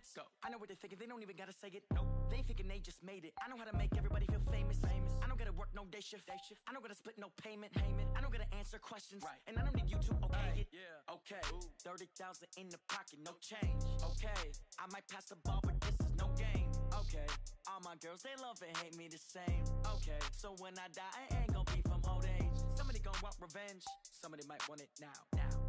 minutes, go. I know what they're thinking, they don't even gotta say it. Nope. They thinking they just made it. I know how to make everybody feel famous. I don't gotta work no day shift. I don't gotta split no payment. I don't gotta answer questions. Right. And I don't need you to okay it. Yeah. Okay. 30,000 in the pocket, no change. Okay. I might pass the ball, but this is no game. Okay. All my girls, they love and hate me the same. Okay. So when I die, I ain't gonna be from old age. Somebody gon' want revenge. Somebody might want it now.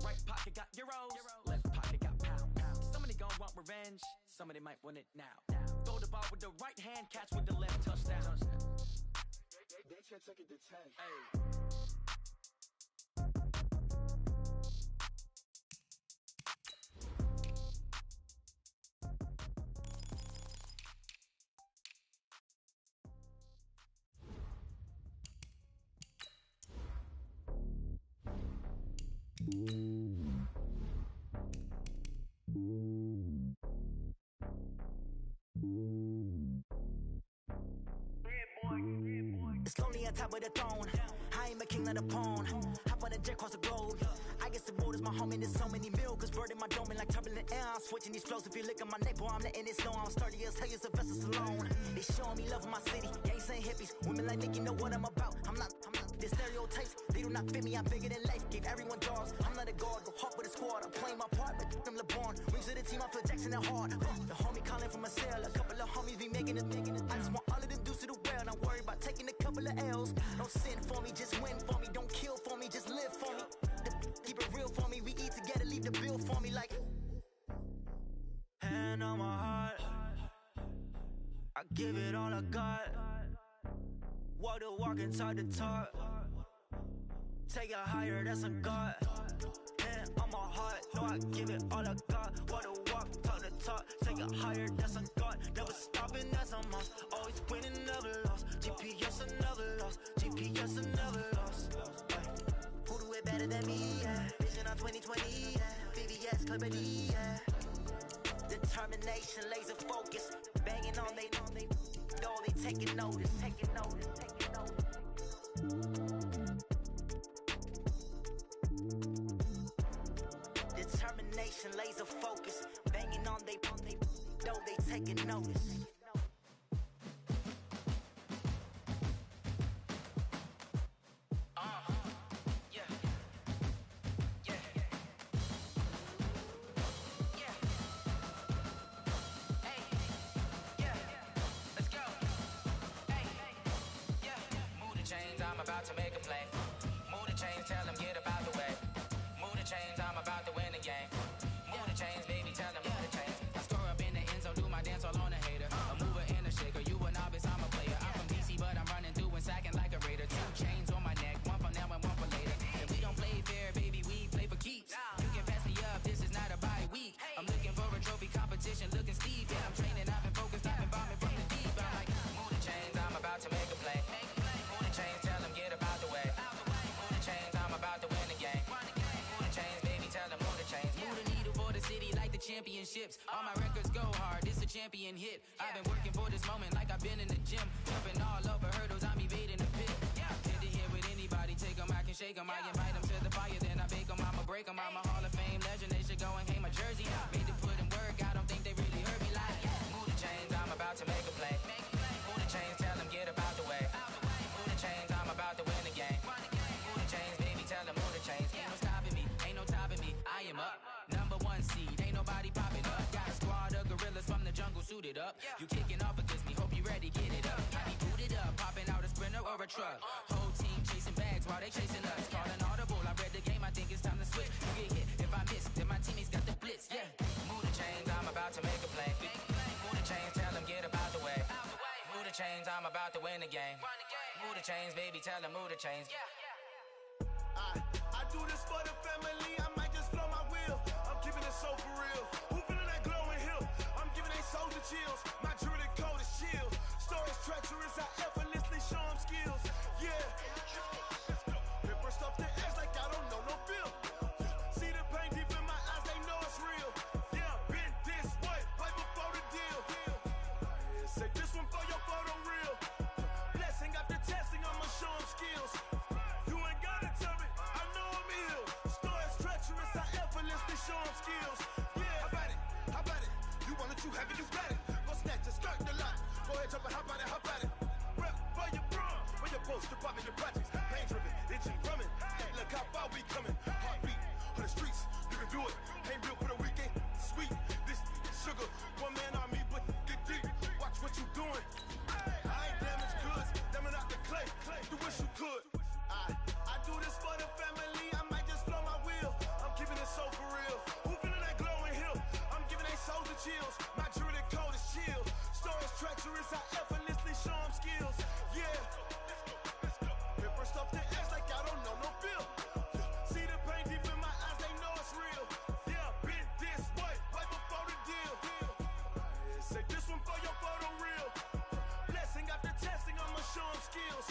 Right pocket got euros. Left pocket got pounds. Somebody gon' want revenge. Somebody might want it now. Throw the ball with the right hand, catch with the left, touchdown. They can't take it to 10. Hey. It's lonely on top of the throne. I am a king of the pawn. Hop on a jet across the globe. I guess the road is my home and there's so many miracles bird in my dome and like turbulent air. I'm switching these flows. If you look at my neck, boy, I'm letting it slow. I'm sturdy as hell as a vessel alone. They showing me love in my city. Gangsta hippies, women like Nicki know what I'm about. I'm not. The stereotypes, they do not fit me. I'm bigger than life. Gave everyone jobs. I'm not a guard, go hard with a squad. I'm playing my part, but I'm LeBron. Rings of the team, I feel Jackson and hard. The homie calling from a cell. A couple of homies be making it. I just want all of them dudes to do well. Don't worry about taking a couple of L's. Don't sin for me, just win for me. Don't kill for me, just live for me. Keep it real for me. We eat together, leave the bill for me like. Hand on my heart, I give it all I got. Walk the walk and talk the talk. Take it higher, that's on God. Hand on my heart, no, I give it all I got. Walk the walk, talk the talk. Take it higher, that's on God. Never stopping, that's a must. Always winning, never lost. GPS, I never lost. GPS, I never lost. Who do it better than me? Yeah. Vision on 2020. Yeah. VVS, Clarity. Yeah. Determination, laser focus. Banging on they know they taking notice. Taking notice. Taking notice. Determination, laser focus, banging on they know they taking notice. Yeah. Hey, yeah. Let's go. Hey, yeah. Move the chains, I'm about to make a play. Move the chains, tell them get about the way. Move the chains, I'm about to win the game. Move the chains, baby, tell them move the chains. I score up in the end zone, do my dance all on a hater. A mover and a shaker, you a novice, I'm a player. I'm from DC, but I'm running through and sacking like a raider. 2 chains on my neck, one for now and one for later. If we don't play fair, baby, we play for keeps. You can pass me up, this is not a bye week. I'm looking for a trophy competition, looking steep. Yeah, I'm training, I've been focused, I've been bombing from the deep. I'm like, move the chains, I'm about to make a play. Move the chains, tell them get about the way. Move the chains, I'm about to win the game. Move the chains, baby, tell them move the chains. Move the needle for the city like the championships. All my records go hard, this a champion hit. I've been working for this moment like I've been in the gym. Jumping all over hurdles, I'm evading the pit. Hit to hit with anybody, take them, I can shake them. I invite them to the fire, then I bake them, I'ma break them. I'm a Hall of Fame legend, they should go and hang my jersey. Made to put in work, I don't think they really heard me like. Move the chains, I'm about to make a play. Move the chains, tell them get about the way. Move the chains, I'm about to win the game. Move the chains, baby, tell them move the chains. Ain't no stopping me, ain't no topping me, I am up. Number 1 seed, ain't nobody popping up. Got a squad of gorillas from the jungle suited up. You kicking off against me, hope you ready, get it up. I be booted up, popping out a sprinter or a truck. Whole team chasing bags while they chasing us. Calling audible, I read the game, I think it's time to switch. You get hit, if I miss, then my teammates got the blitz, yeah. Move the chains, I'm about to make a play. Move the chains, tell them get about the way. Move the chains, I'm about to win the game. Move the chains, baby, tell them move the chains. I do this for the family, I might just blow my wheel. I'm keeping it so for real. Who feeling that glowing hill? I'm giving they soldier chills. My jewelry code is chill. Stories treacherous, I effortlessly show them skills. Yeah. Ripper stuff the edge like I don't know no feel. See the pain deep in my eyes, they know it's real. Yeah, been this way, right before the deal. Say this one for your photo real. Blessing after testing, I'ma show them skills. You ain't gotta tell me, I know I'm ill. Stories treacherous, I effortlessly show them skills. Yeah, how about it? You wanna, you have it, you got it. Go snatch it, skirt the lot. Go ahead, jump it, hop on it, hop at it. Rep for your bra, for your post, department, your projects. Pain driven, itching, drumming. Hey, look how far we coming. Heartbeat on the streets, you can do it. Ain't built for the weekend, sweet. This sugar, one man on me, but get deep. Watch what you doing. I ain't damaged goods, damn out the clay. You wish you could. I do this for the family. I might just blow my wheel. I'm keeping it so for real. Who feeling that glowing hill? I'm giving they souls the chills. My jewelry code is chill. Stories treacherous, I effortlessly show them skills. Yeah. Paper stuff to act like I don't know no feel. See the pain deep in my eyes, they know it's real. Yeah, been this way, right before the deal. Say this one for your photo reel. Blessing after testing, I'ma show them skills.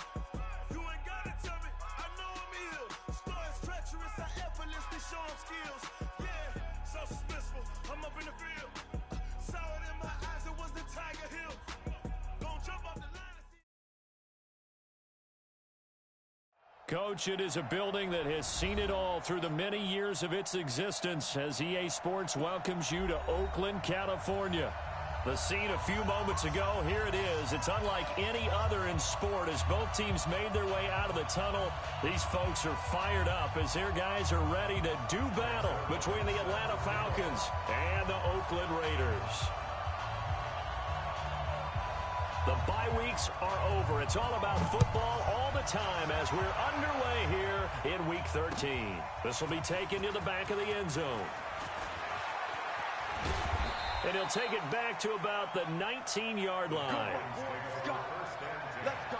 You ain't gotta tell me, I know I'm ill. Stories treacherous, I effortlessly show them skills. Yeah, so suspenseful, I'm up in the field. Saw it in my eyes, it was the Tiger Hill. Don't jump off the line and see. Coach, it is a building that has seen it all through the many years of its existence as EA Sports welcomes you to Oakland, California. The scene a few moments ago, here it is. It's unlike any other in sport as both teams made their way out of the tunnel. These folks are fired up as their guys are ready to do battle between the Atlanta Falcons and the Oakland Raiders. The bye weeks are over. It's all about football all the time as we're underway here in Week 13. This will be taken to the back of the end zone. And he'll take it back to about the 19-yard line. Let's go. Let's go.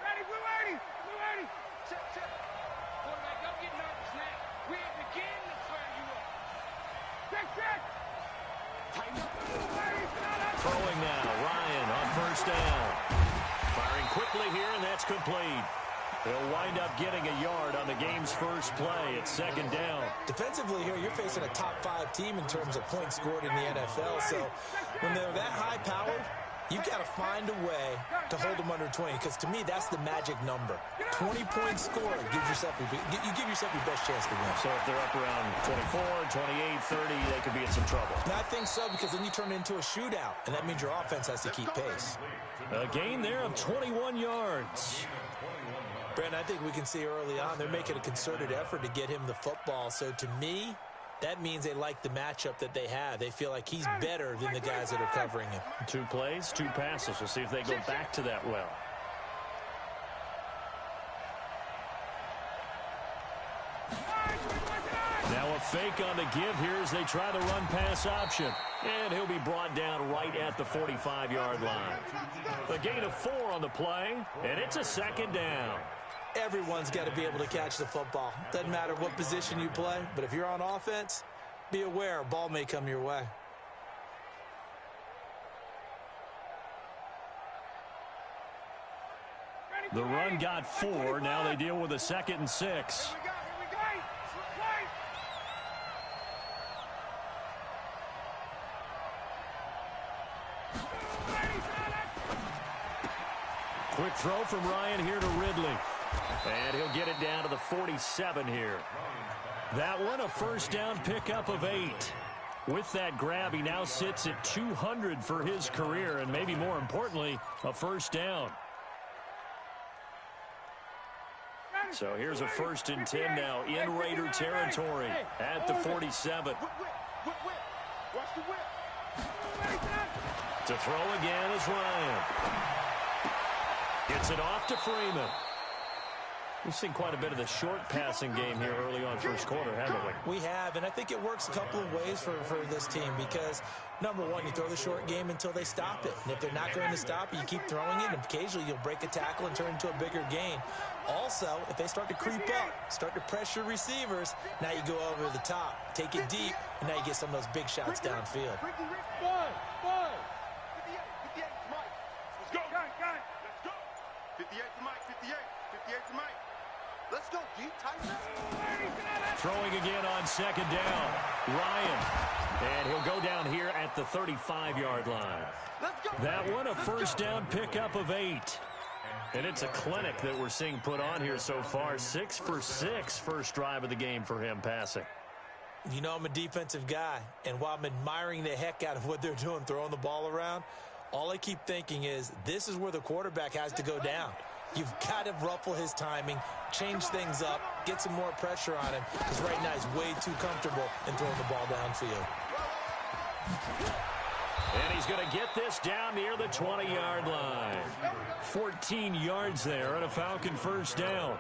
Ready, we're ready. We're ready. Check. Quarterback, don't get nervous now. We're at the beginning to fire you up. Check. Tighten up. Throwing now, Ryan on first down. Firing quickly here, and that's complete. They'll wind up getting a yard on the game's first play. It's second down. Defensively here, you're facing a top-5 team in terms of points scored in the NFL. So when they're that high-powered, you've got to find a way to hold them under 20, because to me, that's the magic number. 20 points scored, you give yourself your best chance to win. So if they're up around 24, 28, 30, they could be in some trouble. And I think so, because then you turn it into a shootout, and that means your offense has to keep pace. A gain there of 21 yards. Brandon, I think we can see early on they're making a concerted effort to get him the football. So to me, that means they like the matchup that they have. They feel like he's better than the guys that are covering him. 2 plays, 2 passes. We'll see if they go back to that well. Now a fake on the give here as they try the run-pass option. And he'll be brought down right at the 45-yard line. A gain of 4 on the play, and it's a second down. Everyone's got to be able to catch the football. Doesn't matter what position you play, but if you're on offense, be aware a ball may come your way. The run got 4. Now they deal with a 2nd and 6. Quick throw from Ryan here to Ridley. And he'll get it down to the 47 here. That one, a first down pickup of 8. With that grab, he now sits at 200 for his career, and maybe more importantly, a first down. So here's a 1st and 10 now in Raider territory at the 47. To throw again is Ryan. Gets it off to Freeman. We've seen quite a bit of the short passing game here early on first quarter, haven't we? We have, and I think it works a couple of ways for this team because, number one, you throw the short game until they stop it. And if they're not going to stop it, you keep throwing it, and occasionally you'll break a tackle and turn into a bigger gain. Also, if they start to creep up, start to pressure receivers, now you go over the top, take it deep, and now you get some of those big shots downfield. One. 58 to Mike. Let's go. Got it. Let's go. 58 to Mike. 58 to Mike. Let's go, deep, tight. Throwing again on second down. Ryan. And he'll go down here at the 35-yard line. Let's go. That one, a first down pickup of 8. And it's a clinic that we're seeing put on here so far. 6 for 6 first drive of the game for him passing. You know I'm a defensive guy, and while I'm admiring the heck out of what they're doing, throwing the ball around, all I keep thinking is this is where the quarterback has to go down. You've got to ruffle his timing, change things up, get some more pressure on him, because right now he's way too comfortable in throwing the ball downfield. And he's going to get this down near the 20-yard line. 14 yards there and a Falcon first down.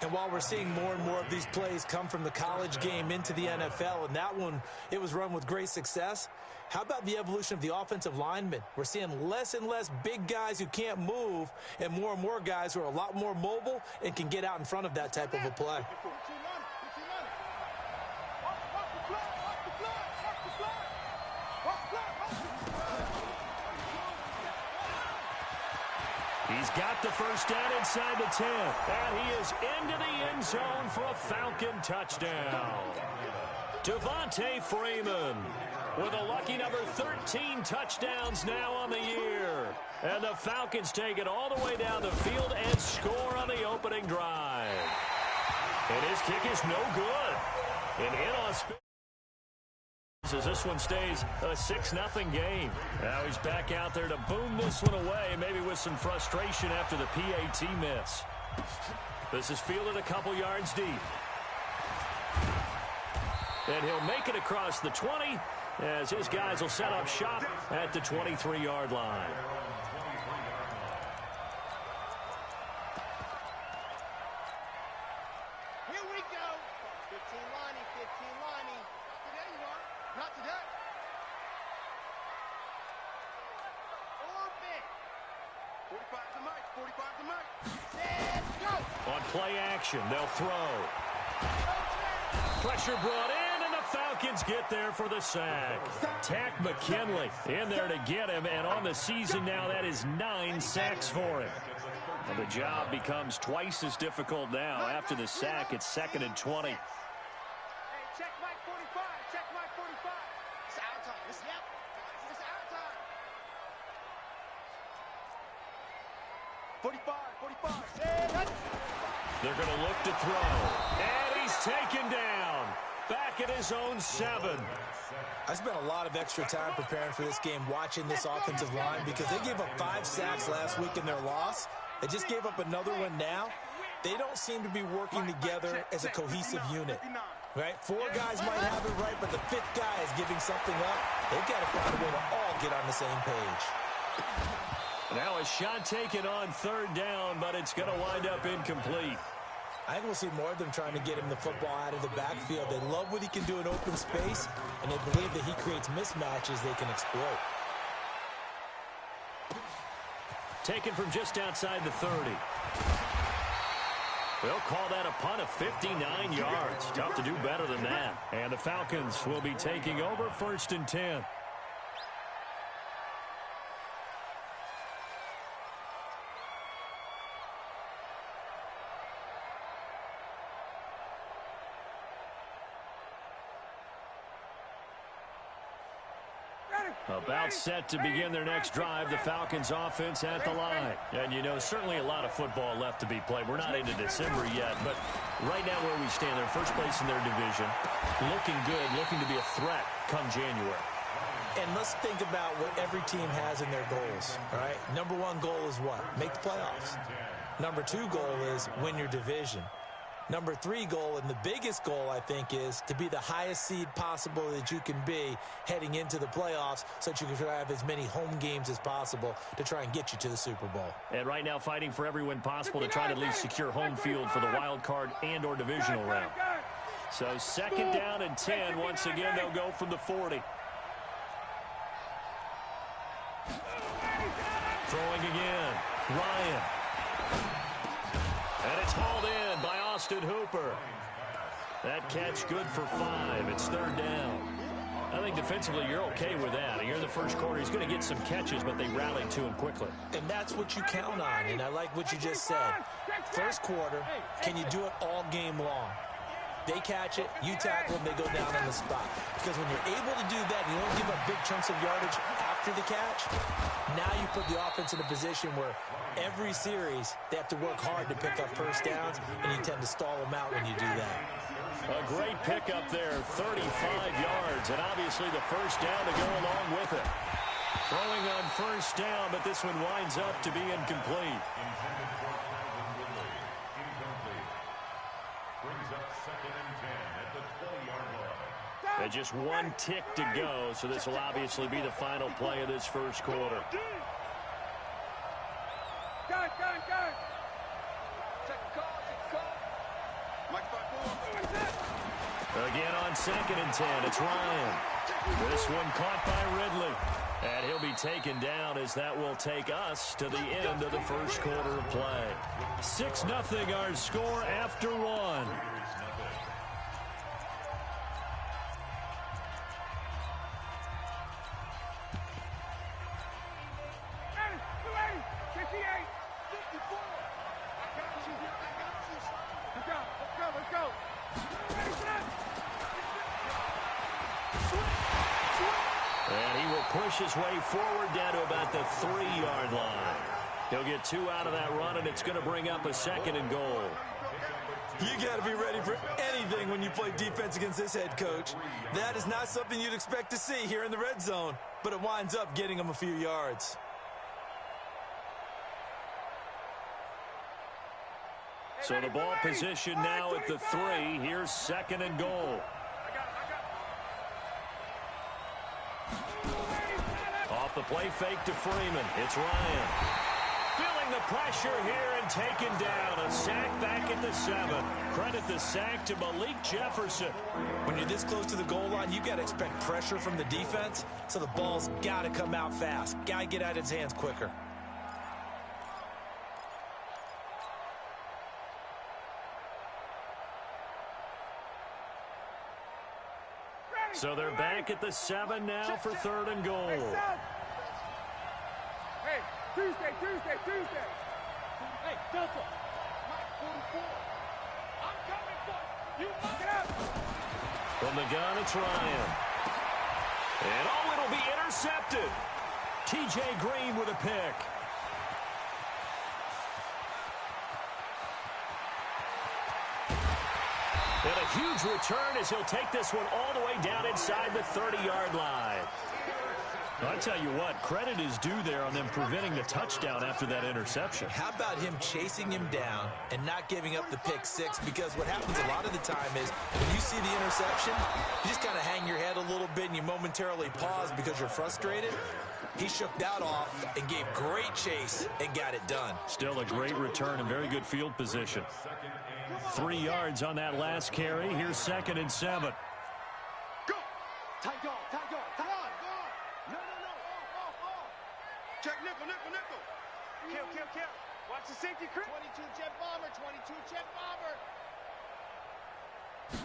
And while we're seeing more and more of these plays come from the college game into the NFL, and that one, it was run with great success, how about the evolution of the offensive linemen? We're seeing less and less big guys who can't move and more guys who are a lot more mobile and can get out in front of that type of a play. He's got the first down inside the 10. And he is into the end zone for a Falcon touchdown. Devontae Freeman with a lucky number 13 touchdowns now on the year. And the Falcons take it all the way down the field and score on the opening drive. And his kick is no good. And in on speed as this one stays a 6-0 game. Now he's back out there to boom this one away, maybe with some frustration after the PAT miss. This is fielded a couple yards deep. And he'll make it across the 20 as his guys will set up shop at the 23-yard line. Here we go. 15 Lonnie, 15 Lonnie. Today you are. Not today. Orbit. 45 to Mike, 45 to Mike. Let's go. On play action, they'll throw. Pressure brought in, and the Falcons get there for the sack. Tack McKinley in there to get him, and on the season now, that is 9 sacks for him. And the job becomes twice as difficult now. After the sack, it's 2nd and 20. Hey, check Mike 45. Check Mike 45. It's our time. It's our time. 45, 45. They're going to look to throw. And he's taken down. Back at his own 7. I spent a lot of extra time preparing for this game watching this offensive line because they gave up 5 sacks last week in their loss. They just gave up another one now. They don't seem to be working together as a cohesive unit. Right? 4 guys might have it right, but the 5th guy is giving something up. They've got to find a way to all get on the same page. Now a shot taken on 3rd down, but it's going to wind up incomplete. I think we'll see more of them trying to get him the football out of the backfield. They love what he can do in open space, and they believe that he creates mismatches they can exploit. Taken from just outside the 30. They'll call that a punt of 59 yards. Tough to do better than that. And the Falcons will be taking over 1st and 10. About set to begin their next drive, the Falcons offense at the line. And, you know, certainly a lot of football left to be played. We're not into December yet, but right now where we stand, they're first place in their division, looking good, looking to be a threat come January. And let's think about what every team has in their goals, all right? Number 1 goal is what? Make the playoffs. Number 2 goal is win your division. Number 3 goal, and the biggest goal, I think, is to be the highest seed possible that you can be heading into the playoffs so that you can try to have as many home games as possible to try and get you to the Super Bowl. And right now fighting for every win possible to try to at least secure home field for the wild card and or divisional round. So 2nd down and 10. Once again, they'll go from the 40. Throwing again. Ryan. And it's hauled in by Austin Hooper. That catch good for 5. It's 3rd down. I think defensively you're okay with that. Here in the first quarter, he's going to get some catches, but they rallied to him quickly. And that's what you count on, and I like what you just said. First quarter, can you do it all game long? They catch it, you tackle them, they go down on the spot. Because when you're able to do that, you don't give up big chunks of yardage after after the catch. Now you put the offense in a position where every series they have to work hard to pick up first downs, and you tend to stall them out when you do that. A great pickup there, 35 yards, and obviously the first down to go along with it. Throwing on first down, but this one winds up to be incomplete. And just one tick to go, so this will obviously be the final play of this first quarter. Again on 2nd and 10, it's Ryan. This one caught by Ridley. And he'll be taken down as that will take us to the end of the first quarter of play. 6-0 our score after one. And he will push his way forward down to about the 3-yard line. He'll get 2 out of that run, and it's going to bring up a 2nd and goal. You got to be ready for anything when you play defense against this head coach. That is not something you'd expect to see here in the red zone, but it winds up getting him a few yards. So the ball position now at the 3. Here's 2nd and goal. Off the play fake to Freeman. It's Ryan. Feeling the pressure here and taken down. A sack back at the 7. Credit the sack to Malik Jefferson. When you're this close to the goal line, you've got to expect pressure from the defense, so the ball's got to come out fast. Got to get out of his hands quicker. So they're back at the 7 now for 3rd and goal. Hey, Tuesday. Hey, Delta. Mike 44. I'm coming for you. Get up. From the gun, it's Ryan. And it'll be intercepted. T.J. Green with a pick. And a huge return as he'll take this one all the way down inside the 30-yard line. I'll tell you what, credit is due there on them preventing the touchdown after that interception. How about him chasing him down and not giving up the pick 6? Because what happens a lot of the time is when you see the interception, you just kind of hang your head a little bit and you momentarily pause because you're frustrated. He shook that off and gave great chase and got it done. Still a great return and very good field position. 3 yards on that last carry. Here's 2nd and 7. Go. Tight dog. Go on. No. Check nickel. Kill. Watch the safety crew. 22 jet bomber.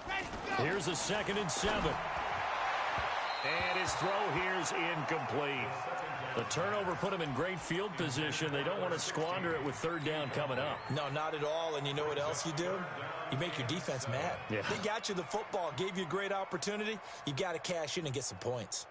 Ready, go. Here's a 2nd and 7. And his throw here's incomplete. The turnover put him in great field position. They don't want to squander it with 3rd down coming up. No, not at all. And you know what else you do? You make your defense mad. Yeah. They got you the football, gave you a great opportunity. You got to cash in and get some points.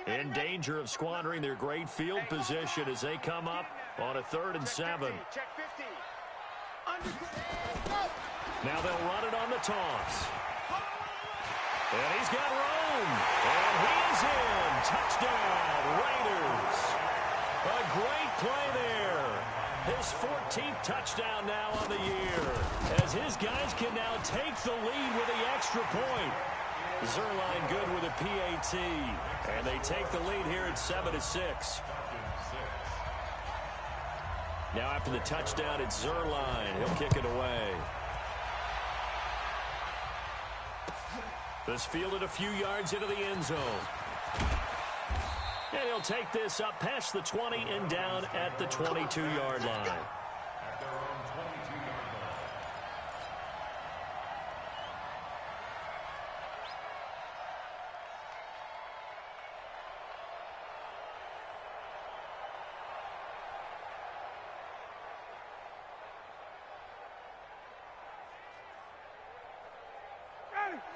In danger of squandering their great field position as they come up on a 3rd and 7. Check 50. Now they'll run it on the toss. And he's got room. And he is in. Touchdown, Raiders. A great play there. His 14th touchdown now on the year. As his guys can now take the lead with the extra point. Zerline good with a PAT. And they take the lead here at 7-6. Now after the touchdown, it's Zerline. He'll kick it away. This fielded a few yards into the end zone. And he'll take this up past the 20 and down at the 22-yard line.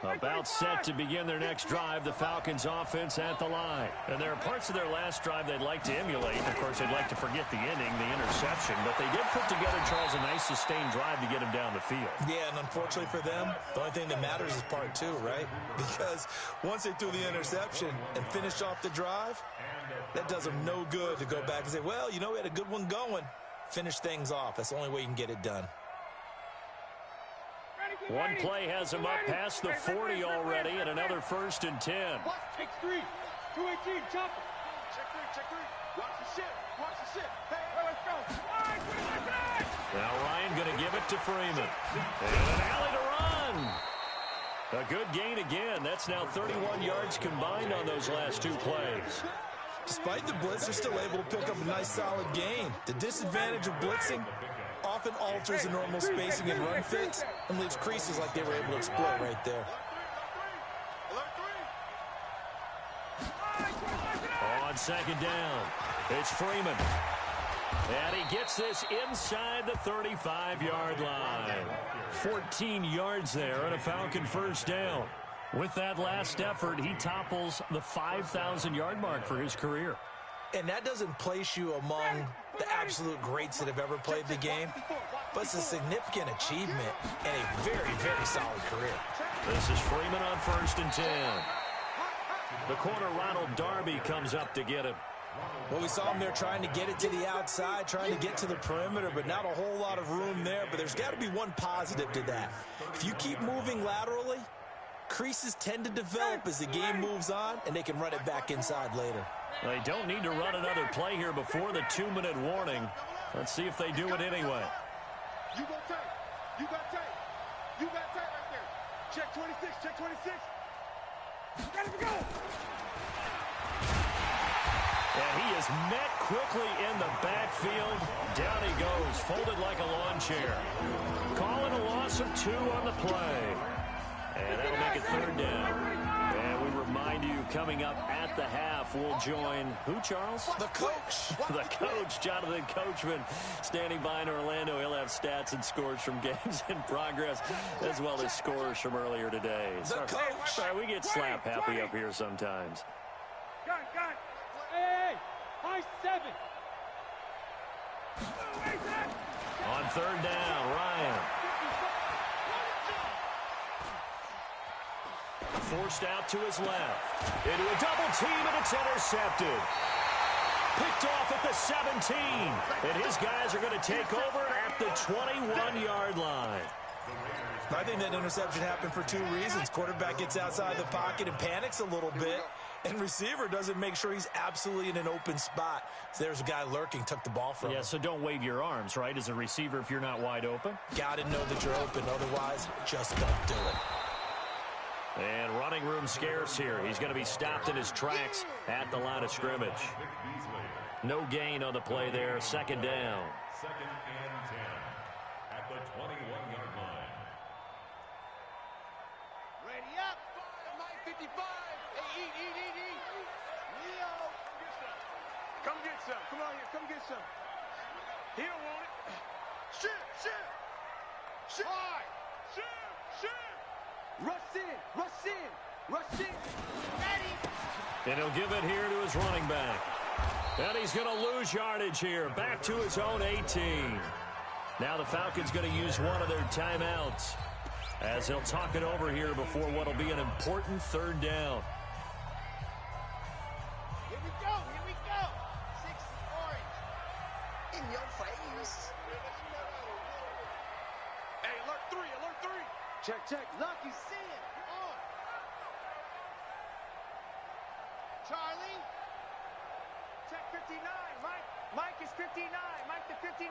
About set to begin their next drive, the Falcons offense at the line. And there are parts of their last drive they'd like to emulate. Of course, they'd like to forget the inning, the interception. But they did put together, Charles, a nice sustained drive to get them down the field. Yeah, and unfortunately for them, the only thing that matters is part two, right? Because once they threw the interception and finished off the drive, that does them no good to go back and say, well, you know, we had a good one going. Finish things off. That's the only way you can get it done. One play has him up past the 40 already, and another 1st and 10. Take 3. 218, chop it. Check 3. Watch the shit. Hey, let's go. Now Ryan going to give it to Freeman. And an alley to run. A good gain again. That's now 31 yards combined on those last 2 plays. Despite the blitz, they're still able to pick up a nice solid gain. The disadvantage of blitzing often alters the normal spacing and run fits and leaves creases like they were able to exploit right there. On 2nd down, it's Freeman. And he gets this inside the 35-yard line. 14 yards there and a Falcon 1st down. With that last effort, he topples the 5,000-yard mark for his career. And that doesn't place you among the absolute greats that have ever played the game, but it's a significant achievement and a very, very solid career. This is Freeman on 1st and 10. The corner, Ronald Darby, comes up to get him. Well, we saw him there trying to get it to the outside, trying to get to the perimeter, but not a whole lot of room there. But there's got to be one positive to that. If you keep moving laterally, creases tend to develop as the game moves on, and they can run it back inside later. They don't need to run another play here before the 2-minute warning. Let's see if they do it anyway. You got tape. You got tape. You got tape right there. Check 26. Check 26. Gotta go. And he is met quickly in the backfield. Down he goes, folded like a lawn chair. Calling a loss of 2 on the play. And that'll make it 3rd down. And we remind you, coming up at the half, we'll join who, Charles? The coach. The coach, Jonathan Coachman, standing by in Orlando. He'll have stats and scores from games in progress, as well as scores from earlier today. Coach. Sorry, we get slap happy up here sometimes. Gun. Hey, high 7. On 3rd down, Ryan. Forced out to his left. Into a double team, and it's intercepted. Picked off at the 17. And his guys are going to take over at the 21-yard line. I think that interception happened for 2 reasons. Quarterback gets outside the pocket and panics a little bit, and receiver doesn't make sure he's absolutely in an open spot. So there's a guy lurking, took the ball from him. Yeah, so don't wave your arms, right, as a receiver if you're not wide open. Got to know that you're open. Otherwise, just don't do it. And running room scarce here. He's going to be stopped in his tracks at the line of scrimmage. No gain on the play there. 2nd down. 2nd and 10 at the 21-yard line. Ready up. Mike 55. Hey, eat. Leo. Come get some. Come on here. Come get some. He don't want it. Shoot. High. Shoot. Rush in. Ready. And he'll give it here to his running back. And he's going to lose yardage here. Back to his own 18. Now the Falcons going to use one of their timeouts as he'll talk it over here before what will be an important 3rd down. Here we go. 6 orange. In your face. Hey, alert 3. Check. Lucky, see it. On. Charlie. Check 59. Mike is 59. Mike to 59.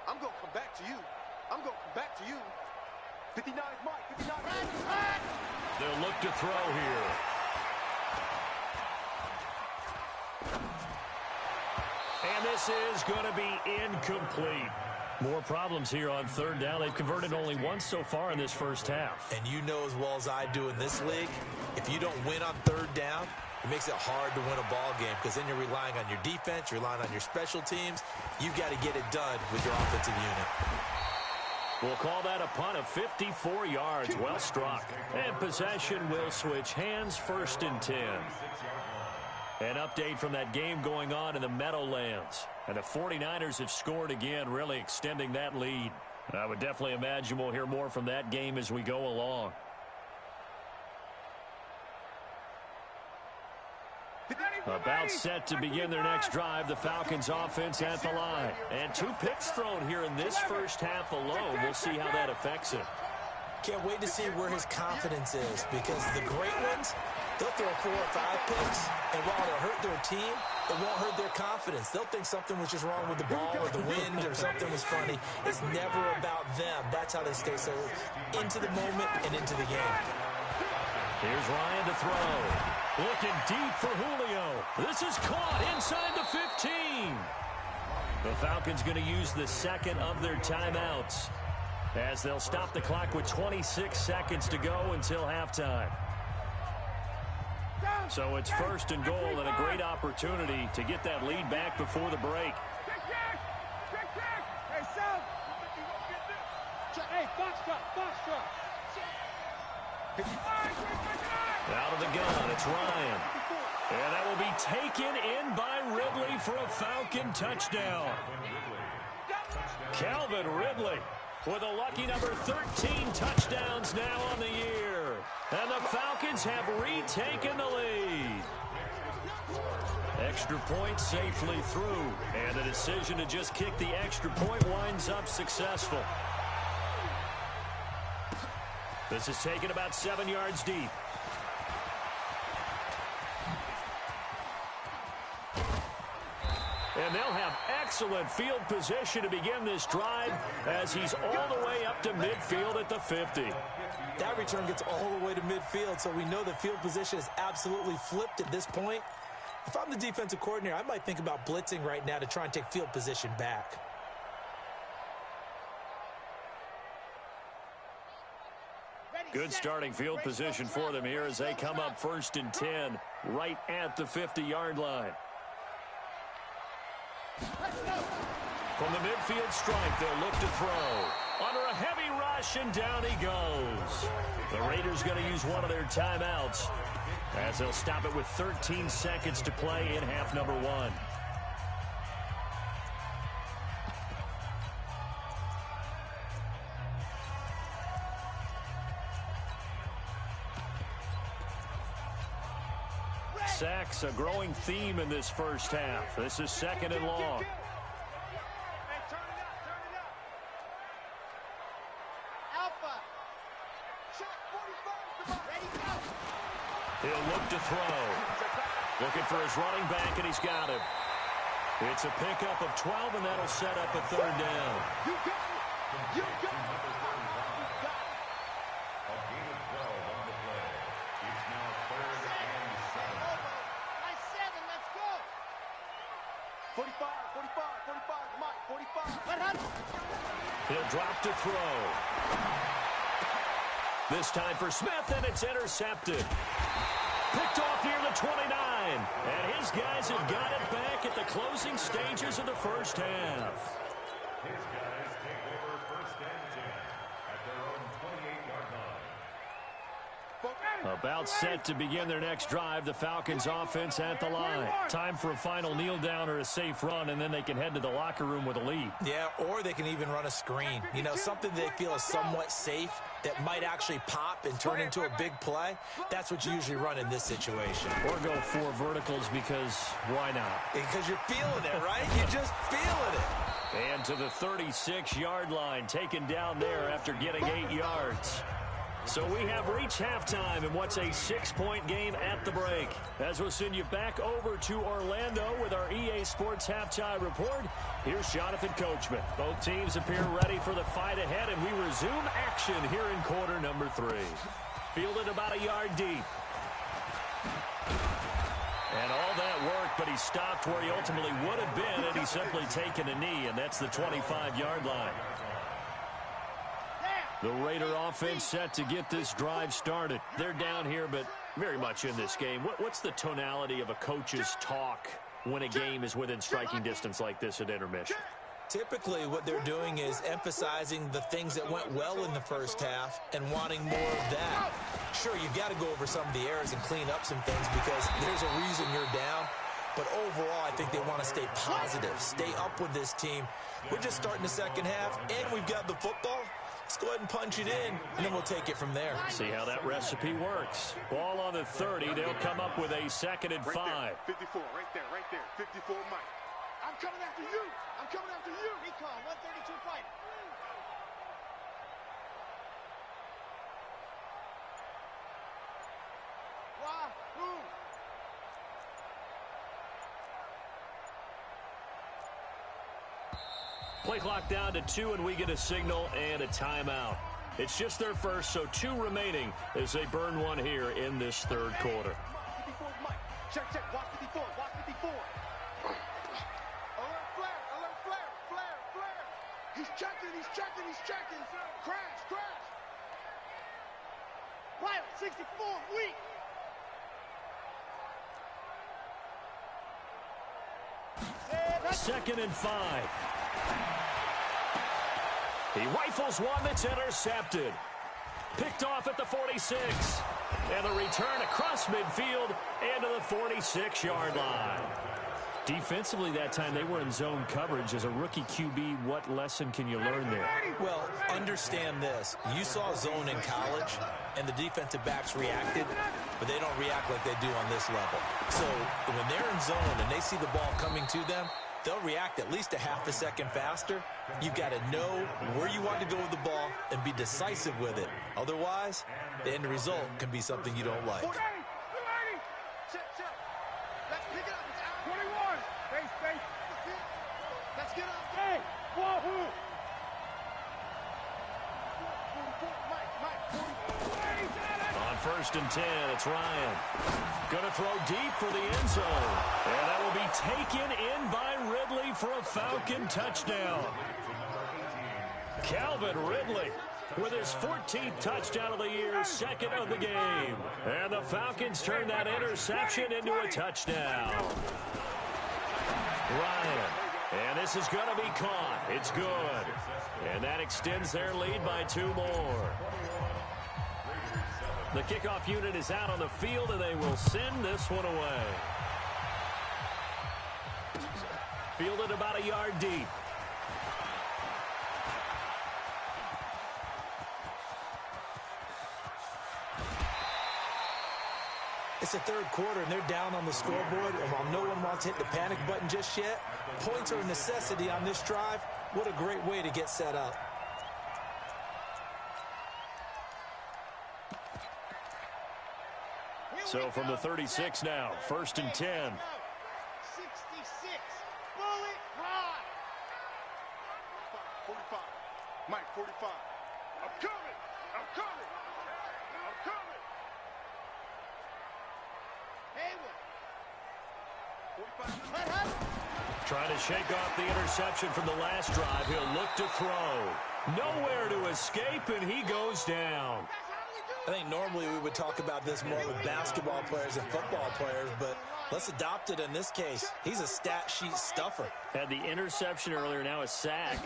I'm going to come back to you. 59 is Mike. 59. Right. They'll look to throw here. And this is going to be incomplete. More problems here on 3rd down. They've converted only once so far in this first half. And you know as well as I do in this league, if you don't win on 3rd down, it makes it hard to win a ball game because then you're relying on your defense, you're relying on your special teams. You got to get it done with your offensive unit. We'll call that a punt of 54 yards. Well struck. And possession will switch hands, 1st and 10. An update from that game going on in the Meadowlands. And the 49ers have scored again, really extending that lead. I would definitely imagine we'll hear more from that game as we go along. About set to begin their next drive, the Falcons offense at the line. And 2 picks thrown here in this first half alone. We'll see how that affects him. Can't wait to see where his confidence is, because the great ones, they'll throw 4 or 5 picks, and while it'll hurt their team, it won't hurt their confidence. They'll think something was just wrong with the ball or the wind or something was funny. It's never about them. That's how they stay so into the moment and into the game. Here's Ryan to throw. Looking deep for Julio. This is caught inside the 15. The Falcons going to use the second of their timeouts, as they'll stop the clock with 26 seconds to go until halftime. So it's 1st and goal, and a great opportunity to get that lead back before the break. Out of the gun, it's Ryan. And that will be taken in by Ridley for a Falcon touchdown. Calvin Ridley with a lucky number 13 touchdowns now on the year. And the Falcons have retaken the lead. Extra point safely through. And the decision to just kick the extra point winds up successful. This is taken about 7 yards deep. And they'll have excellent field position to begin this drive, as he's all the way up to midfield at the 50. That return gets all the way to midfield, so we know the field position is absolutely flipped at this point. If I'm the defensive coordinator, I might think about blitzing right now to try and take field position back. Good starting field position for them here as they come up 1st and 10 right at the 50-yard line. From the midfield stripe, they'll look to throw. Under a heavy rush, and down he goes. The Raiders going to use one of their timeouts, as they'll stop it with 13 seconds to play in half number 1. Sacks, a growing theme in this first half. This is 2nd and long. He'll look to throw. Looking for his running back, and he's got him. It's a pickup of 12, and that'll set up a 3rd down. You got it. You got it. A gain of 12 on the play. It's now 3rd and 7. By 7, let's go. 45, 45, 45, Mike, 45. What happened? He'll drop to throw. This time for Smith, and it's intercepted. Picked off near the 29. And his guys have got it back at the closing stages of the first half. His guys take over 1st and 10 at their own 28-yard line. About set to begin their next drive, the Falcons offense at the line. Time for a final kneel down or a safe run, and then they can head to the locker room with a lead. Yeah, or they can even run a screen. You know, something they feel is somewhat safe that might actually pop and turn into a big play. That's what you usually run in this situation. Or go 4 verticals, because why not? Because you're feeling it, right? You're just feeling it. And to the 36-yard line, taken down there after getting 8 yards. So we have reached halftime in what's a 6-point game at the break. As we'll send you back over to Orlando with our EA Sports Halftime Report, here's Jonathan Coachman. Both teams appear ready for the fight ahead, and we resume action here in quarter number 3. Fielded about a yard deep. And all that work, but he stopped where he ultimately would have been had he simply taken a knee, and that's the 25-yard line. The Raider offense set to get this drive started. They're down here, but very much in this game. What's the tonality of a coach's talk when a game is within striking distance like this at intermission? Typically, what they're doing is emphasizing the things that went well in the first half and wanting more of that. Sure, you've got to go over some of the errors and clean up some things because there's a reason you're down. But overall, I think they want to stay positive, stay up with this team. We're just starting the second half, and we've got the football. Let's go ahead and punch it in, and then we'll take it from there. See how that recipe works. Ball on the 30. They'll come up with a 2nd and 5. Right there, 54, right there. 54, Mike. I'm coming after you. I'm coming after you. Recon, 132 fight. Wahoo! Play clock down to 2, and we get a signal and a timeout. It's just their first, so 2 remaining as they burn one here in this third quarter. 54, Mike. Check. Watch 54. Watch 54. Alert flare. He's checking. Crash. Right, 64, weak. Second and 5. He rifles one that's intercepted. Picked off at the 46. And the return across midfield and to the 46-yard line. Defensively that time, they were in zone coverage. As a rookie QB, what lesson can you learn there? Well, understand this. You saw zone in college, and the defensive backs reacted, but they don't react like they do on this level. So when they're in zone and they see the ball coming to them, they'll react at least a half a second faster. You've got to know where you want to go with the ball and be decisive with it. Otherwise, the end result can be something you don't like. Check. Let's pick it up. It's out. 21. Space. Let's get up. Hey, wahoo. 44, Mike. On 1st and 10, it's Ryan. Going to throw deep for the end zone. And that will be taken in by Ridley for a Falcon touchdown. Calvin Ridley with his 14th touchdown of the year, 2nd of the game. And the Falcons turn that interception into a touchdown. Ryan. And this is going to be caught. It's good. And that extends their lead by 2 more. The kickoff unit is out on the field, and they will send this one away. Fielded about a yard deep. It's the third quarter, and they're down on the scoreboard. And while no one wants to hit the panic button just yet, points are a necessity on this drive. What a great way to get set up. So from the 36 now, 1st and 10. 66. Bullet high. 45. Mike, 45. I'm coming. Hayward. 45. Trying to shake off the interception from the last drive. He'll look to throw. Nowhere to escape, and he goes down. I think normally we would talk about this more with basketball players and football players, but let's adopt it in this case. He's a stat sheet stuffer. Had the interception earlier, now a sack.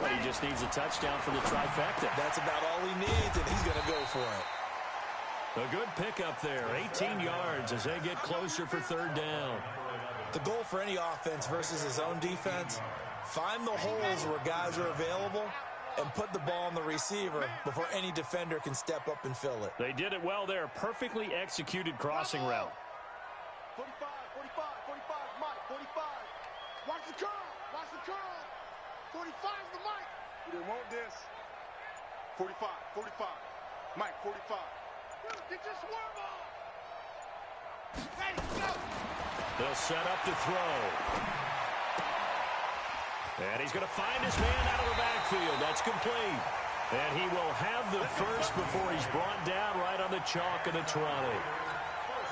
But he just needs a touchdown for the trifecta. That's about all he needs, and he's going to go for it. A good pickup there, 18 yards as they get closer for 3rd down. The goal for any offense versus his own defense, find the holes where guys are available and put the ball on the receiver before any defender can step up and fill it. They did it well there. Perfectly executed crossing route. 45, Mike, 45. Watch the curl. 45 is the Mike. You didn't want this. 45. Mike, 45. Get your swerve on. Hey, go. They'll set up to throw. And he's going to find his man out of the backfield. That's complete. And he will have the first before he's brought down right on the chalk of the 20.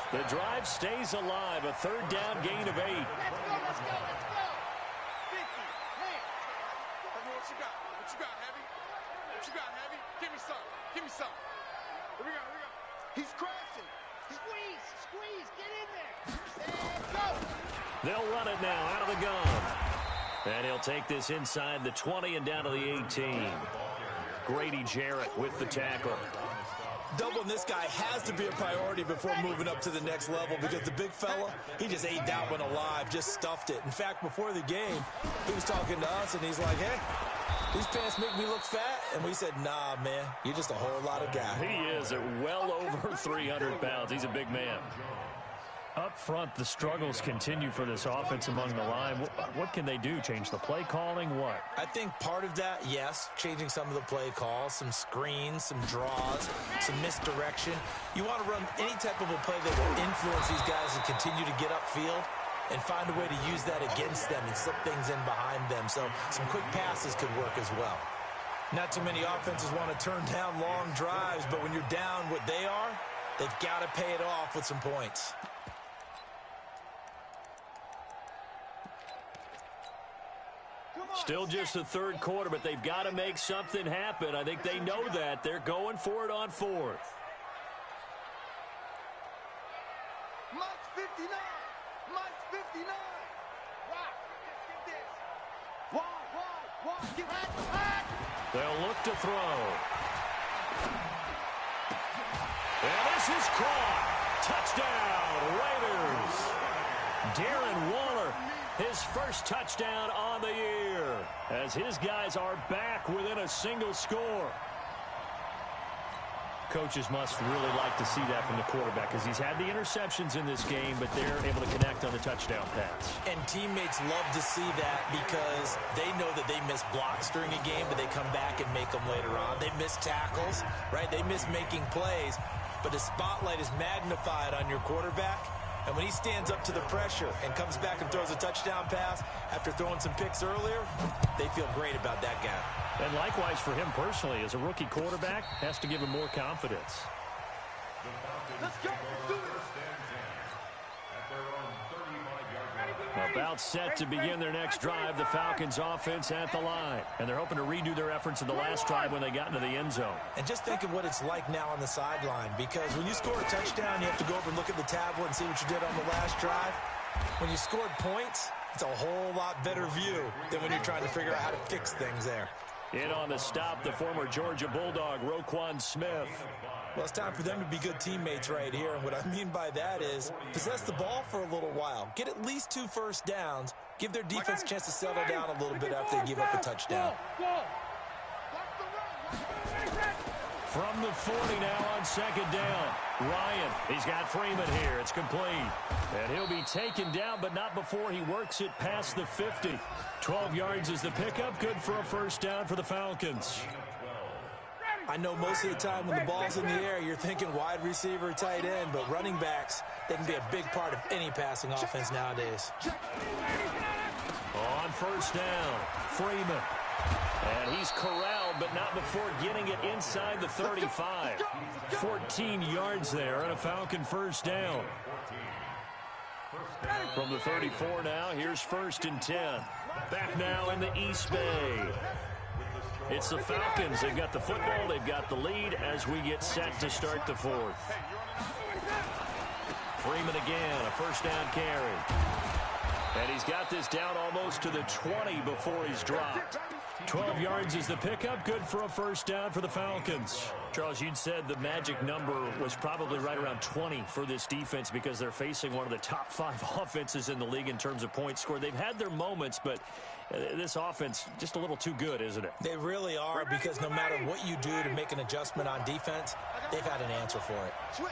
The drive stays alive. A 3rd down gain of 8. Let's go. 50. Hey. What you got, Heavy? Give me some. Here we go. He's crashing. Squeeze. Get in there. And go. They'll run it now out of the gun. And he'll take this inside the 20 and down to the 18. Grady Jarrett with the tackle. Doubling this guy has to be a priority before moving up to the next level because the big fella, he just ate that one alive, just stuffed it. In fact, before the game, he was talking to us, and he's like, hey, these pants make me look fat. And we said, nah, man, you're just a whole lot of guy. He is at well over 300 pounds. He's a big man. Up front, the struggles continue for this offense among the line. What can they do? Change the play calling? What? I think part of that, yes, changing some of the play calls, some screens, some draws, some misdirection. You want to run any type of a play that will influence these guys to continue to get upfield and find a way to use that against them and slip things in behind them. So some quick passes could work as well. Not too many offenses want to turn down long drives, but when you're down what they are, they've got to pay it off with some points. Still just the third quarter, but they've got to make something happen. I think they know that. They're going for it on fourth. Mike's 59. Mike's 59. Rock, get this. Wide. Get back. They'll look to throw. And this is caught. Touchdown, Raiders. Darren Waller, his first touchdown on the year, as his guys are back within a single score. Coaches must really like to see that from the quarterback because he's had the interceptions in this game, but they're able to connect on the touchdown pass. And teammates love to see that because they know that they miss blocks during a game, but they come back and make them later on. They miss tackles, right? They miss making plays, but the spotlight is magnified on your quarterback. And when he stands up to the pressure and comes back and throws a touchdown pass after throwing some picks earlier, they feel great about that guy. And likewise for him personally, as a rookie quarterback, has to give him more confidence. Let's go. Do it. About set to begin their next drive, the Falcons offense at the line. And they're hoping to redo their efforts in the last drive when they got into the end zone. And just think of what it's like now on the sideline, because when you score a touchdown, you have to go over and look at the tablet and see what you did on the last drive. When you scored points, it's a whole lot better view than when you're trying to figure out how to fix things there. In on the stop, the former Georgia Bulldog, Roquan Smith. Well, it's time for them to be good teammates right here. And what I mean by that is possess the ball for a little while. Get at least 2 first downs. Give their defense a chance to settle down a little bit after they give up a touchdown. From the 40 now on second down. Ryan, he's got Freeman here. It's complete. And he'll be taken down, but not before he works it past the 50. 12 yards is the pickup. Good for a first down for the Falcons. I know most of the time when the ball's in the air, you're thinking wide receiver, tight end, but running backs, they can be a big part of any passing offense nowadays. On first down, Freeman. And he's corralled, but not before getting it inside the 35. 14 yards there and a Falcon first down. From the 34 now, here's 1st and 10. Back now in the East Bay. It's the Falcons. They've got the football. They've got the lead as we get set to start the fourth. Freeman again, a first down carry. And he's got this down almost to the 20 before he's dropped. 12 yards is the pickup. Good for a first down for the Falcons. Charles, you'd said the magic number was probably right around 20 for this defense because they're facing one of the top 5 offenses in the league in terms of points scored. They've had their moments, but this offense just a little too good, isn't it? They really are, because no matter what you do to make an adjustment on defense, they've had an answer for it. Switch.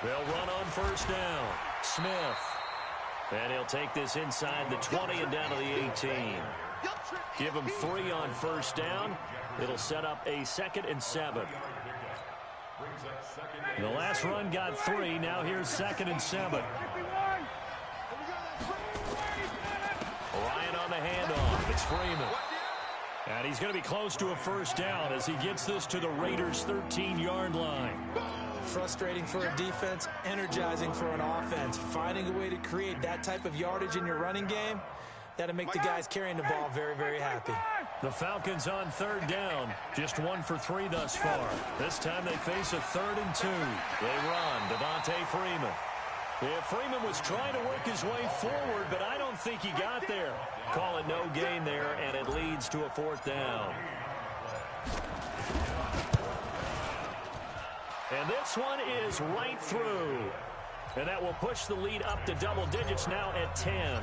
They'll run on first down. Smith. And he'll take this inside the 20 and down to the 18. Give him 3 on first down. It'll set up a 2nd and 7. The last run got 3. Now here's 2nd and 7. Ryan on the handoff. It's Freeman. And he's going to be close to a first down as he gets this to the Raiders' 13-yard line. Frustrating for a defense, energizing for an offense. Finding a way to create that type of yardage in your running game, that'll make the guys carrying the ball very, very happy. The Falcons on 3rd down. Just 1 for 3 thus far. This time they face a 3rd and 2. They run. Devontae Freeman. Yeah, Freeman was trying to work his way forward, but I don't think he got there. Call it no gain there, and it leads to a 4th down. And this one is right through. And that will push the lead up to double digits now at 10.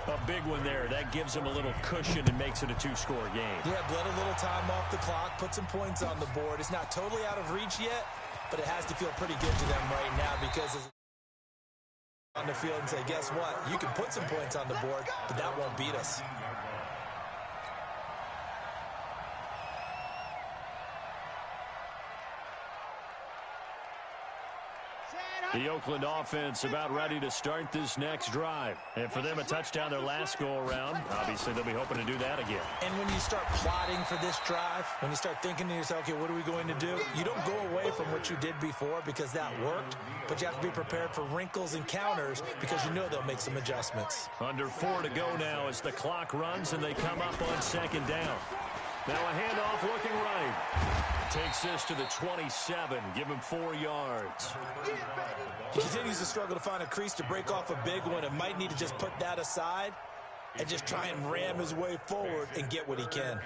A big one there. That gives them a little cushion and makes it a 2-score game. Yeah, bled a little time off the clock, put some points on the board. It's not totally out of reach yet, but it has to feel pretty good to them right now because it's on the field and say, guess what? You can put some points on the board, but that won't beat us. The Oakland offense about ready to start this next drive. And for them, a touchdown their last go-around. Obviously, they'll be hoping to do that again. And when you start plotting for this drive, when you start thinking to yourself, okay, what are we going to do? You don't go away from what you did before because that worked, but you have to be prepared for wrinkles and counters because you know they'll make some adjustments. Under 4 to go now as the clock runs and they come up on 2nd down. Now a handoff looking right. Takes this to the 27. Give him 4 yards. He continues to struggle to find a crease to break off a big one and might need to just put that aside and just try and ram his way forward and get what he can.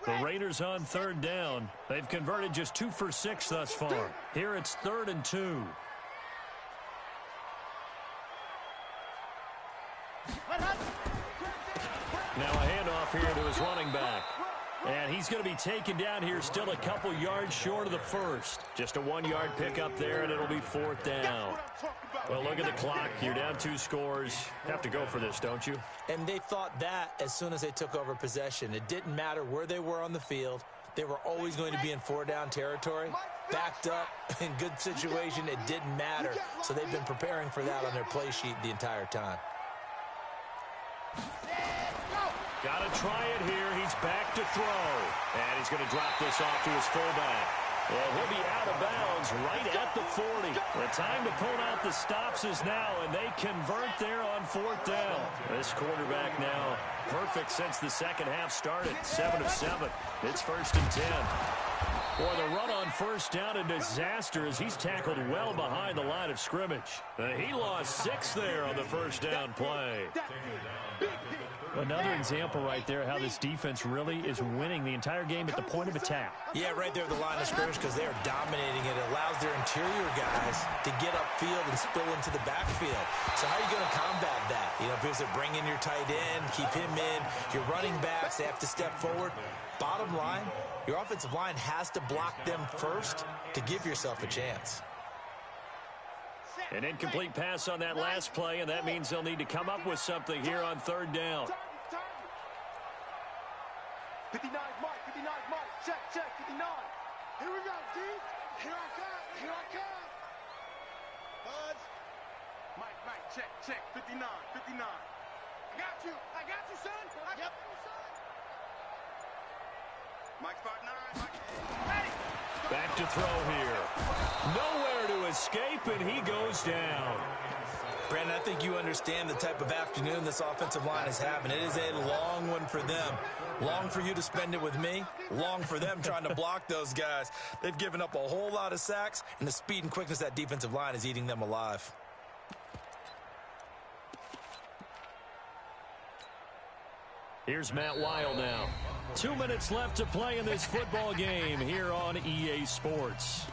The Raiders on 3rd down. They've converted just 2 for 6 thus far. Here it's 3rd and 2. Now a handoff here to his running back. And he's going to be taken down here still a couple yards short of the first. Just a 1-yard pickup there, and it'll be 4th down. Well, look at the clock. You're down 2 scores. Have to go for this, don't you? And they thought that as soon as they took over possession. It didn't matter where they were on the field. They were always going to be in 4-down territory. Backed up, in good situation, it didn't matter. So they've been preparing for that on their play sheet the entire time. Got to try it here. He's back to throw. And he's going to drop this off to his fullback. Well, he'll be out of bounds right at the 40. The time to pull out the stops is now, and they convert there on 4th down. This quarterback now perfect since the second half started. 7 of 7. It's 1st and 10. Boy, the run on 1st down, a disaster as he's tackled well behind the line of scrimmage. He lost 6 there on the 1st down play. Another example right there how this defense really is winning the entire game at the point of attack. Yeah, right there at the line of scrimmage because they are dominating it. It allows their interior guys to get upfield and spill into the backfield. So how are you going to combat that? You know, because they bring in your tight end, keep him in. Your running backs, they have to step forward. Bottom line, your offensive line has to block them first to give yourself a chance. An incomplete pass on that last play, and that means they'll need to come up with something here on 3rd down. 59, Mike, 59, Mike, check, 59. Here we go, D. Here I come. Buds. Mike, check, 59. I got you, son. Yep. Mike 5'9", Mike. Ready. Back to throw here. Nowhere to escape, and he goes down. Brandon, I think you understand the type of afternoon this offensive line is having. It is a long one for them. Long for you to spend it with me. Long for them trying to block those guys. They've given up a whole lot of sacks, and the speed and quickness of that defensive line is eating them alive. Here's Matt Weil now. 2 minutes left to play in this football game here on EA Sports.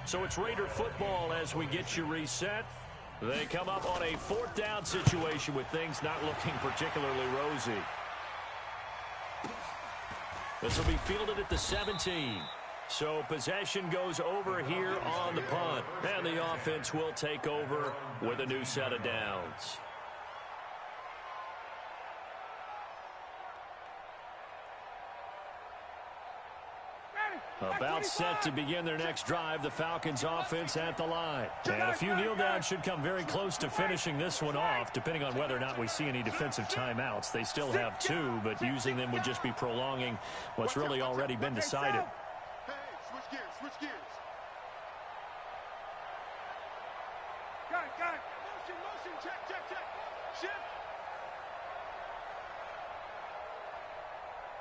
So it's Raider football as we get you reset. They come up on a 4th down situation with things not looking particularly rosy. This will be fielded at the 17. So possession goes over here on the punt. And the offense will take over with a new set of downs. About set to begin their next drive, the Falcons offense at the line. And a few kneel downs should come very close to finishing this one off, depending on whether or not we see any defensive timeouts. They still have 2, but using them would just be prolonging what's really already been decided. Hey, switch gears. Got it. Motion, check. Shift.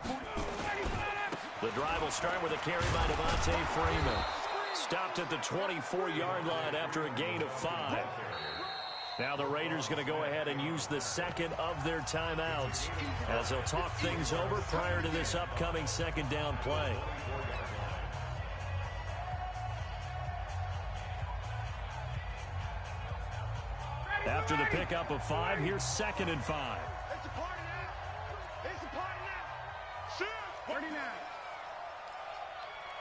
The drive will start with a carry by Devontae Freeman. Stopped at the 24-yard line after a gain of 5. Now the Raiders going to go ahead and use the second of their timeouts as they'll talk things over prior to this upcoming second down play. After the pickup of 5, here's 2nd and 5. It's a party now. It's a party now. Shoot. Party now.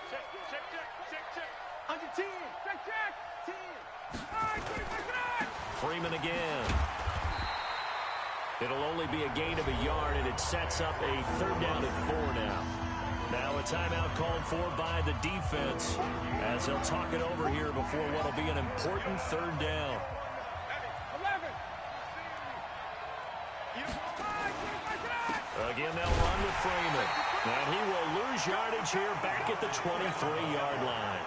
Check, check, check, check, check. Under 10. Check, check. 10. All right, 25. Freeman again. It'll only be a gain of a yard, and it sets up a 3rd down and 4 now. Now a timeout called for by the defense as they'll talk it over here before what will be an important 3rd down. Again, they'll run with Freeman. And he will lose yardage here back at the 23-yard line.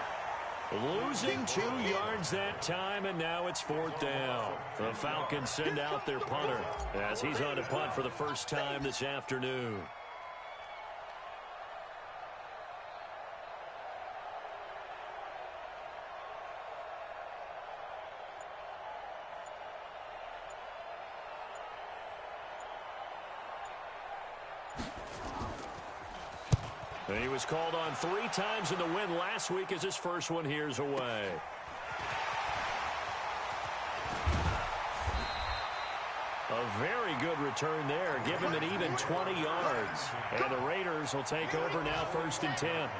Losing 2 yards that time, and now it's 4th down. The Falcons send out their punter as he's on to punt for the first time this afternoon. He was called on 3 times in the win last week as his first one here's away. A very good return there. Give him an even 20 yards. And the Raiders will take over now 1st and 10.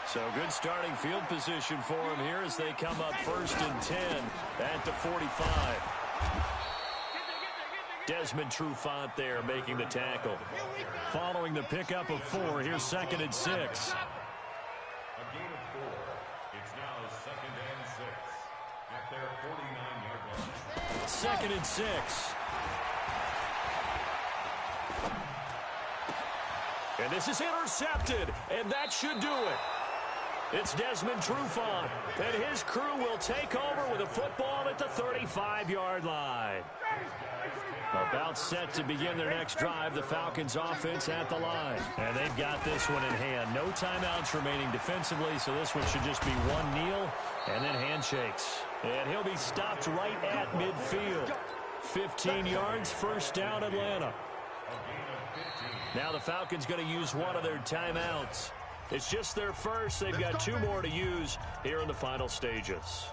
So good starting field position for him here as they come up 1st and 10 at the 45. Desmond Trufant there making the tackle. Following the pickup of 4, here's 2nd and 6. A gain of 4. It's now 2nd and 6 at their 49-yard line. 2nd and 6. And this is intercepted, and that should do it. It's Desmond Trufant, and his crew will take over with a football at the 35-yard line. About set to begin their next drive, the Falcons offense at the line. And they've got this one in hand. No timeouts remaining defensively, so this one should just be one kneel and then handshakes. And he'll be stopped right at midfield. 15 yards, 1st down Atlanta. Now the Falcons going to use one of their timeouts. It's just their first. They've got 2 more to use here in the final stages.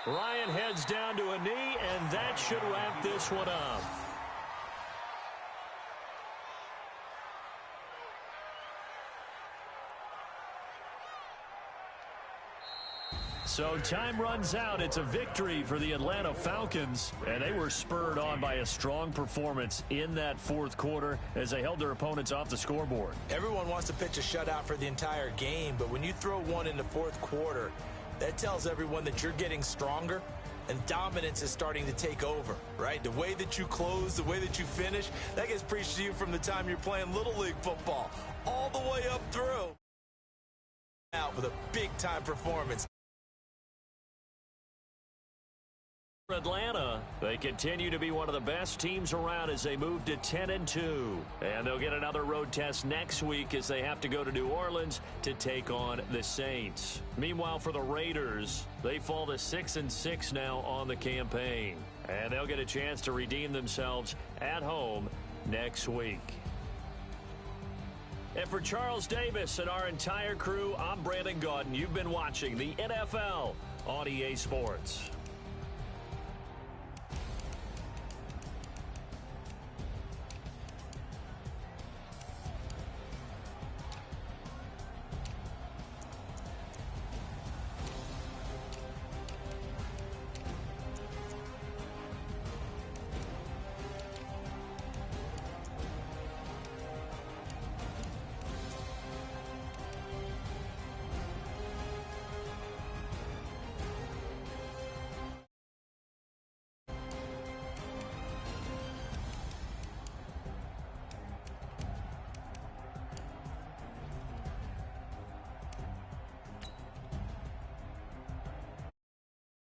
Ryan heads down to a knee, and that should wrap this one up. So time runs out. It's a victory for the Atlanta Falcons, and they were spurred on by a strong performance in that 4th quarter as they held their opponents off the scoreboard. Everyone wants to pitch a shutout for the entire game, but when you throw one in the 4th quarter, that tells everyone that you're getting stronger and dominance is starting to take over, right? The way that you close, the way that you finish, that gets preached to you from the time you're playing Little League football all the way up through. Out with a big-time performance. Atlanta, they continue to be one of the best teams around as they move to 10-2. And they'll get another road test next week as they have to go to New Orleans to take on the Saints. Meanwhile, for the Raiders, they fall to 6-6 now on the campaign. And they'll get a chance to redeem themselves at home next week. And for Charles Davis and our entire crew, I'm Brandon Gaudin. You've been watching the NFL on EA Sports.